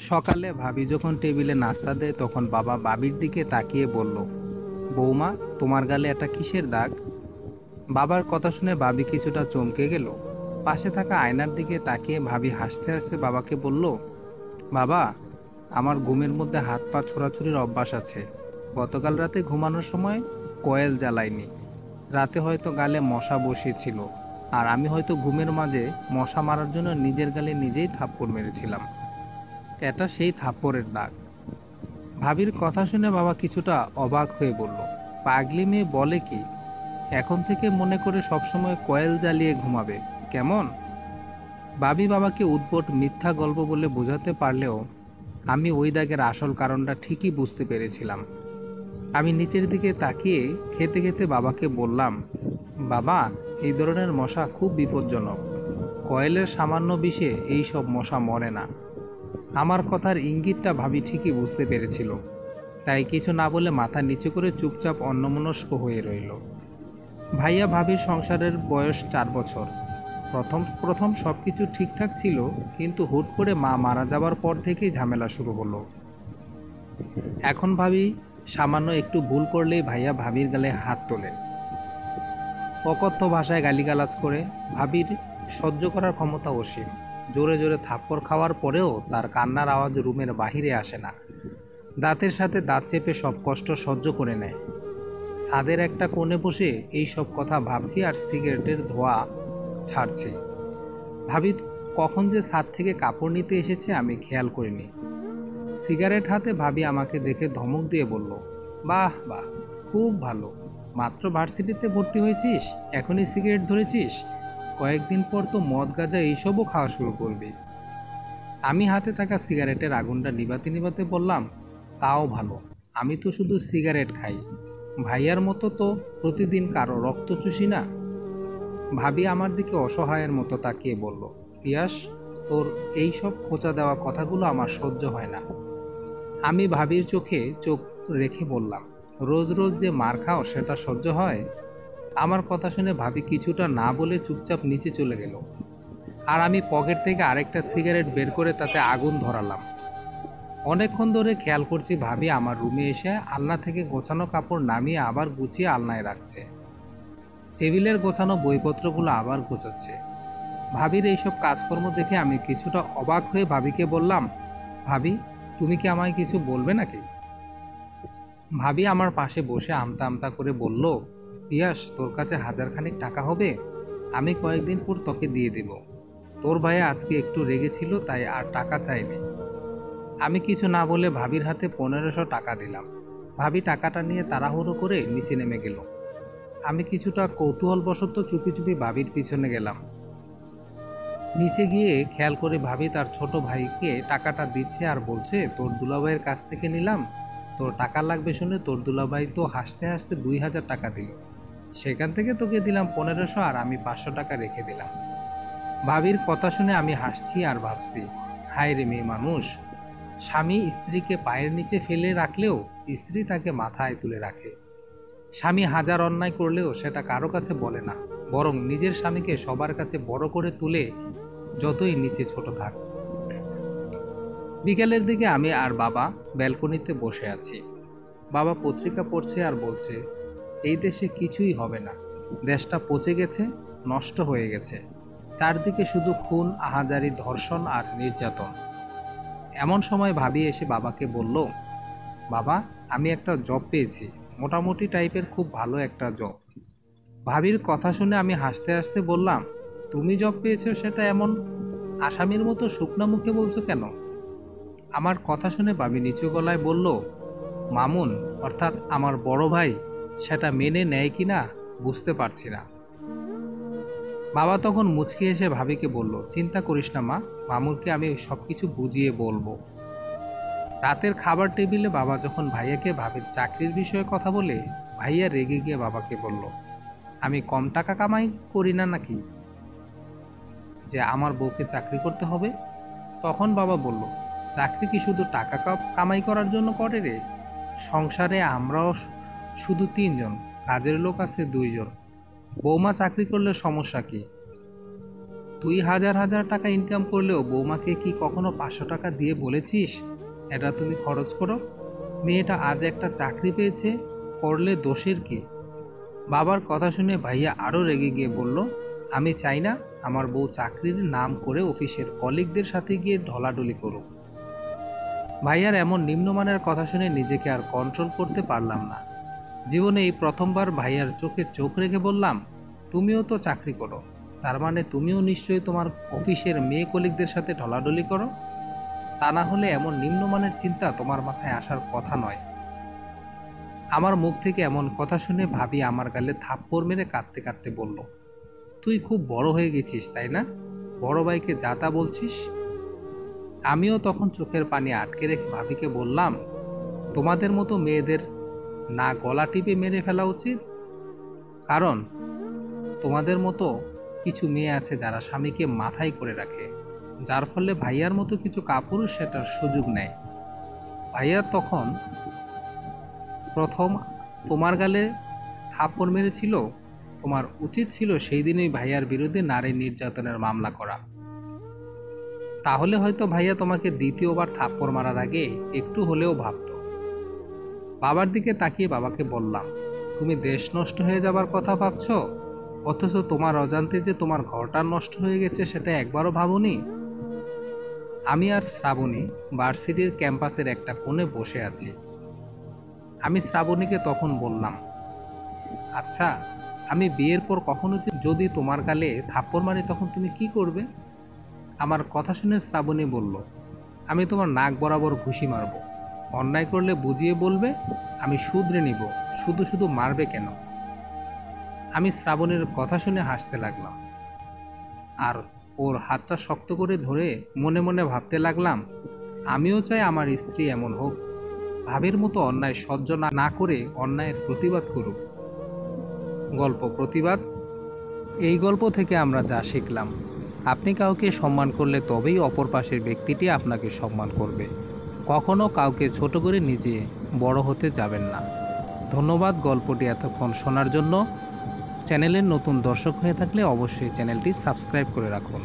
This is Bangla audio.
সকালে ভাবি যখন টেবিলে নাস্তা দেয় তখন বাবা ভাবির দিকে তাকিয়ে বলল, বৌমা, তোমার গালে একটা কিসের দাগ? বাবার কথা শুনে ভাবি কিছুটা চমকে গেল। পাশে থাকা আয়নার দিকে তাকিয়ে ভাবি হাসতে হাসতে বাবাকে বলল, বাবা, আমার ঘুমের মধ্যে হাত পা ছোড়াছুড়ির অভ্যাস আছে। গতকাল রাতে ঘুমানোর সময় কয়েল জ্বালাইনি। রাতে হয়তো গালে মশা বসিয়েছিল, আর আমি হয়তো ঘুমের মাঝে মশা মারার জন্য নিজের গালে নিজেই থাপ্পড় মেরেছিলাম। এটা সেই থাপ্পড়ের দাগ। ভাবির কথা শুনে বাবা কিছুটা অবাক হয়ে বলল, পাগলি মেয়ে বলে কি? এখন থেকে মনে করে সবসময় কয়েল জ্বালিয়ে ঘুমাবে, কেমন? ভাবি বাবাকে উদ্ভট মিথ্যা গল্প বলে বোঝাতে পারলেও আমি ওই দাগের আসল কারণটা ঠিকই বুঝতে পেরেছিলাম। আমি নিচের দিকে তাকিয়ে খেতে খেতে বাবাকে বললাম, বাবা, এই ধরনের মশা খুব বিপজ্জনক। কয়েলের সামান্য বিষে এই সব মশা মরে না। আমার কথার ইঙ্গিতটা ভাবি ঠিকই বুঝতে পেরেছিল, তাই কিছু না বলে মাথা নিচু করে চুপচাপ অন্যমনস্ক হয়ে রইল। ভাইয়া ভাবির সংসারের বয়স 4 বছর। প্রথম প্রথম সব কিছু ঠিকঠাক ছিল, কিন্তু হুট করে মা মারা যাবার পর থেকেই ঝামেলা শুরু হলো। এখন ভাবি সামান্য একটু ভুল করলেই ভাইয়া ভাবির গালে হাত তোলে, অকথ্য ভাষায় গালিগালাজ করে। ভাবির সহ্য করার ক্ষমতা অসীম। জোরে জোরে থাপ্পড় খাওয়ার পরেও তার কান্নার আওয়াজ রুমের বাহিরে আসে না। দাঁতের সাথে দাঁত চেপে সব কষ্ট সহ্য করে নেয়। ছাদের একটা কোণে বসে এই সব কথা ভাবছি আর সিগারেটের ধোঁয়া ছাড়ছি। ভাবি কখন যে ছাদ থেকে কাপড় নিতে এসেছে আমি খেয়াল করিনি। সিগারেট হাতে ভাবি আমাকে দেখে ধমক দিয়ে বলল, বাহ বাহ, খুব ভালো। মাত্র ভার্সিটিতে ভর্তি হয়েছিস, এখনই সিগারেট ধরেছিস? কয়েকদিন পর তো মদ গাঁজা এইসবও খাওয়া শুরু করবি। আমি হাতে থাকা সিগারেটের আগুনটা নিভাতে নিভাতে বললাম, তাও ভালো। আমি তো শুধু সিগারেট খাই, ভাইয়ার মতো তো প্রতিদিন কারো রক্ত চুষি না। ভাবি আমার দিকে অসহায়ের মতো তাকিয়ে বলল, পিয়াস, তোর এই সব খোঁচা দেওয়া কথাগুলো আমার সহ্য হয় না। আমি ভাবির চোখে চোখ রেখে বললাম, রোজ রোজ যে মার খাও সেটা সহ্য হয়? আমার কথা শুনে ভাবি কিছুটা না বলে চুপচাপ নিচে চলে গেল। আর আমি পকেট থেকে আরেকটা সিগারেট বের করে তাতে আগুন ধরালাম। অনেকক্ষণ ধরে খেয়াল করছি ভাবি আমার রুমে এসে আলনা থেকে গোছানো কাপড় নামিয়ে আবার গুছিয়ে আলনায় রাখছে। টেবিলের গোছানো বইপত্রগুলো আবার গোছাচ্ছে। ভাবির এইসব কাজকর্ম দেখে আমি কিছুটা অবাক হয়ে ভাবিকে বললাম, ভাবি, তুমি কি আমায় কিছু বলবে নাকি? ভাবি আমার পাশে বসে আমতা আমতা করে বলল, পিয়াস, তোর কাছে 1000 খানিক টাকা হবে? আমি কয়েকদিন পর তোকে দিয়ে দেব। তোর ভাইয়া আজকে একটু রেগেছিল, তাই আর টাকা চাইনি। আমি কিছু না বলে ভাবির হাতে 1500 টাকা দিলাম। ভাবি টাকাটা নিয়ে তাড়াহুড়ো করে নিচে নেমে গেল। আমি কিছুটা কৌতূহলবশত চুপি চুপি ভাবির পিছনে গেলাম। নিচে গিয়ে খেয়াল করে ভাবি তার ছোট ভাইকে টাকাটা দিচ্ছে আর বলছে, তোর দুলাভাইয়ের কাছ থেকে নিলাম, তোর টাকা লাগবে শুনে তোর দুলাভাই তো হাসতে হাসতে 2000 টাকা দিল। সেখান থেকে তোকে দিলাম 1500, আর আমি 500 টাকা রেখে দিলাম। ভাবির কথা শুনে আমি হাসছি আর ভাবছি, হায় রে মেয়ে মানুষ, স্বামী স্ত্রীকে পায়ের নিচে ফেলে রাখলেও স্ত্রী তাকে মাথায় তুলে রাখে। স্বামী হাজার অন্যায় করলেও সেটা কারো কাছে বলে না, বরং নিজের স্বামীকে সবার কাছে বড় করে তুলে, যতই নিচে ছোট থাক। বিকেলের দিকে আমি আর বাবা ব্যালকনিতে বসে আছি। বাবা পত্রিকা পড়ছে আর বলছে, এই দেশে কিছুই হবে না, দেশটা পচে গেছে, নষ্ট হয়ে গেছে, চারদিকে শুধু খুন, আহাজারি, ধর্ষণ আর নির্যাতন। এমন সময় ভাবি এসে বাবাকে বলল, বাবা, আমি একটা জব পেয়েছি, মোটামুটি টাইপের, খুব ভালো একটা জব। ভাবির কথা শুনে আমি হাসতে হাসতে বললাম, তুমি জব পেয়েছো সেটা এমন আসামির মতো শুকনা মুখে বলছো কেন? আমার কথা শুনে ভাবি নিচু গলায় বলল, মামুন, অর্থাৎ আমার বড় ভাই, সেটা মেনে নেয় কি না বুঝতে পারছি না। বাবা তখন মুচকি এসে ভাবিকে বলল, চিন্তা করিস না মা, মামুনকে আমি সব কিছু বুঝিয়ে বলবো। রাতের খাবার টেবিলে বাবা যখন ভাইয়াকে ভাবির চাকরির বিষয়ে কথা বলে, ভাইয়া রেগে গিয়ে বাবাকে বলল, আমি কম টাকা কামাই করি না নাকি যে আমার বউকে চাকরি করতে হবে? তখন বাবা বলল, চাকরি কি শুধু টাকা কামাই করার জন্য করে রে? সংসারে আমরাও শুধু 3 জন, কাজের লোক আছে 2 জন। বৌমা চাকরি করলে সমস্যা কি? তুই হাজার হাজার টাকা ইনকাম করলেও বৌমাকে কি কখনো 500 টাকা দিয়ে বলেছিস এটা তুমি খরচ করো? মেয়েটা আজ একটা চাকরি পেয়েছে, করলে দোষের কি? বাবার কথা শুনে ভাইয়া আরও রেগে গিয়ে বলল, আমি চাই না আমার বউ চাকরির নাম করে অফিসের কলিগদের সাথে গিয়ে ঢলাঢলি করুক। ভাইয়ার এমন নিম্নমানের কথা শুনে নিজেকে আর কন্ট্রোল করতে পারলাম না। জীবনে এই প্রথমবার ভাইয়ার চোখে চোখ রেখে বললাম, তুমিও তো চাকরি করো, তার মানে তুমিও নিশ্চয়ই তোমার অফিসের মেয়ে কলিগদের সাথে ঢলাঢলি করো। তা না হলে এমন নিম্নমানের চিন্তা তোমার মাথায় আসার কথা নয়। আমার মুখ থেকে এমন কথা শুনে ভাবি আমার গালে থাপ্পড় মেরে কাঁদতে কাঁদতে বলল, তুই খুব বড় হয়ে গেছিস তাই না? বড় ভাইকে যা তা বলছিস। আমিও তখন চোখের পানি আটকে রেখে ভাবিকে বললাম, তোমাদের মতো মেয়েদের না গলা টিপে মেরে ফেলা উচিত, কারণ তোমাদের মতো কিছু মেয়ে আছে যারা স্বামীকে মাথায় করে রাখে, যার ফলে ভাইয়ার মতো কিছু কাপুরুষ সেটার সুযোগ নেয়। ভাইয়া তখন প্রথম তোমার গালে থাপ্পড় মেরেছিল, তোমার উচিত ছিল সেই দিনই ভাইয়ার বিরুদ্ধে নারী নির্যাতনের মামলা করা। তাহলে হয়তো ভাইয়া তোমাকে দ্বিতীয়বার থাপ্পড় মারার আগে একটু হলেও ভাবত। বাবার দিকে তাকিয়ে বাবাকে বললাম, তুমি দেশ নষ্ট হয়ে যাবার কথা ভাবছ, অথচ তোমার অজান্তে যে তোমার ঘরটা নষ্ট হয়ে গেছে সেটা একবারও ভাবনি। আমি আর শ্রাবণী ভার্সিটির ক্যাম্পাসের একটা কোণে বসে আছি। আমি শ্রাবণীকে তখন বললাম, আচ্ছা, আমি বিয়ের পর কখনো যদি তোমার গালে থাপ্পড় মারি তখন তুমি কি করবে? আমার কথা শুনে শ্রাবণী বলল, আমি তোমার নাক বরাবর ঘুষি মারব, অন্যায় করলে বুঝিয়ে বলবে, আমি শুধরে নিব, শুধু শুধু মারবে কেন? আমি শ্রাবণীর কথা শুনে হাসতে লাগলাম আর ওর হাতটা শক্ত করে ধরে মনে মনে ভাবতে লাগলাম, আমিও চাই আমার স্ত্রী এমন হোক, ভাবের মতো অন্যায় সহ্য না করে অন্যায়ের প্রতিবাদ করুক। গল্প প্রতিবাদ। এই গল্প থেকে আমরা যা শিখলাম, আপনি কাউকে সম্মান করলে তবেই অপর পাশের ব্যক্তিটি আপনাকে সম্মান করবে। কখনো কাউকে ছোট করে নিজে বড় হতে যাবেন না। ধন্যবাদ গল্পটি এতক্ষণ শোনার জন্য। চ্যানেলের নতুন দর্শক হয়ে থাকলে অবশ্যই চ্যানেলটি সাবস্ক্রাইব করে রাখুন।